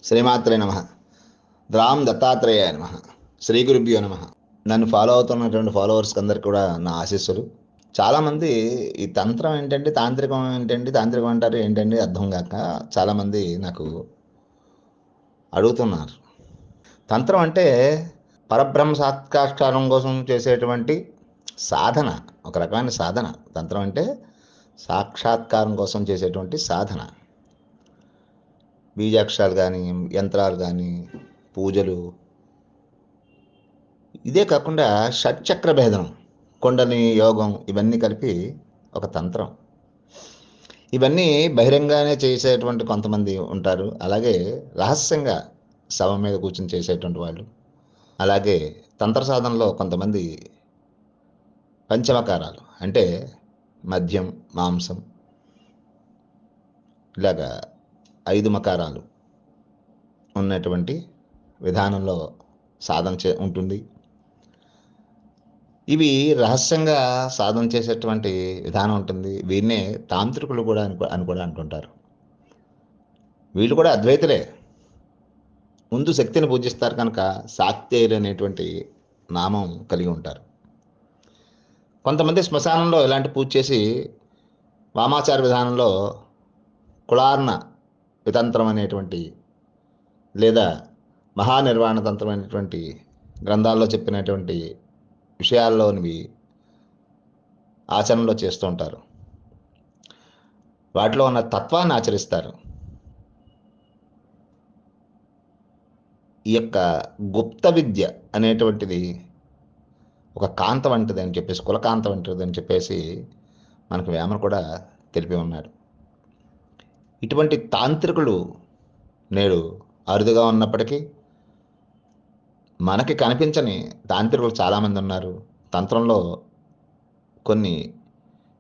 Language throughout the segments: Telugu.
శ్రీమాత్రే నమ. రామ్ దత్తాత్రేయాయ నమ. శ్రీ గురుభ్యో నమ. నన్ను ఫాలో అవుతున్నటువంటి ఫాలోవర్స్కి అందరికి కూడా నా ఆశీస్సులు. చాలామంది ఈ తంత్రం ఏంటండి, తాంత్రికం ఏంటండి, తాంత్రికం అంటారు ఏంటండి అర్థం కాక చాలామంది నాకు అడుగుతున్నారు. తంత్రం అంటే పరబ్రహ్మ సాక్షాత్కారం కోసం చేసేటువంటి సాధన, ఒక రకమైన సాధన. తంత్రం అంటే సాక్షాత్కారం కోసం చేసేటువంటి సాధన. బీజాక్షరాలు కానీ, యంత్రాలు కానీ, పూజలు, ఇదే కాకుండా షట్చక్ర భేదనం, కొండని యోగం, ఇవన్నీ కలిపి ఒక తంత్రం. ఇవన్నీ బహిరంగానే చేసేటువంటి కొంతమంది ఉంటారు, అలాగే రహస్యంగా శవం మీద కూర్చొని చేసేటువంటి వాళ్ళు. అలాగే తంత్ర సాధనలో కొంతమంది పంచమకారాలు అంటే మద్యం, మాంసం, ఇలాగా 5 మకారాలు ఉన్నటువంటి విధానంలో సాధన ఉంటుంది. ఇవి రహస్యంగా సాధన చేసేటువంటి విధానం ఉంటుంది. వీరినే తాంత్రికులు కూడా అని కూడా అంటుంటారు. వీళ్ళు కూడా అద్వైతులే. ముందు శక్తిని పూజిస్తారు కనుక శాక్తేయులు అనేటువంటి నామం కలిగి ఉంటారు. కొంతమంది శ్మశానంలో ఇలాంటి పూజ చేసి వామాచార విధానంలో కుళార్ణ వితంత్రం అనేటువంటి లేదా మహానిర్వాణ తంత్రం అనేటువంటి గ్రంథాల్లో చెప్పినటువంటి విషయాల్లోనివి ఆచరణలో చేస్తూ ఉంటారు. వాటిలో ఉన్న తత్వాన్ని ఆచరిస్తారు. ఈ యొక్క గుప్త విద్య అనేటువంటిది ఒక కాంత వంటిది అని చెప్పేసి, కులకాంత వంటిది అని చెప్పేసి మనకు వేమన కూడా తెలిపి ఉన్నాడు. ఇటువంటి తాంత్రికులు నేడు అరుదుగా ఉన్నప్పటికీ మనకి కనిపించని తాంత్రికులు చాలామంది ఉన్నారు. తంత్రంలో కొన్ని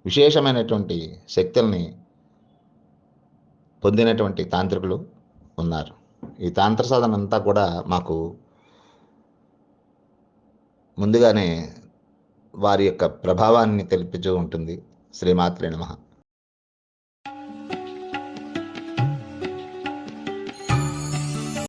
విశేషమైనటువంటి శక్తుల్ని పొందినటువంటి తాంత్రికులు ఉన్నారు. ఈ తాంత్ర సాధన అంతా కూడా మాకు ముందుగానే వారి యొక్క ప్రభావాన్ని తెలిపిస్తూ ఉంటుంది. శ్రీమాత్రే నమః.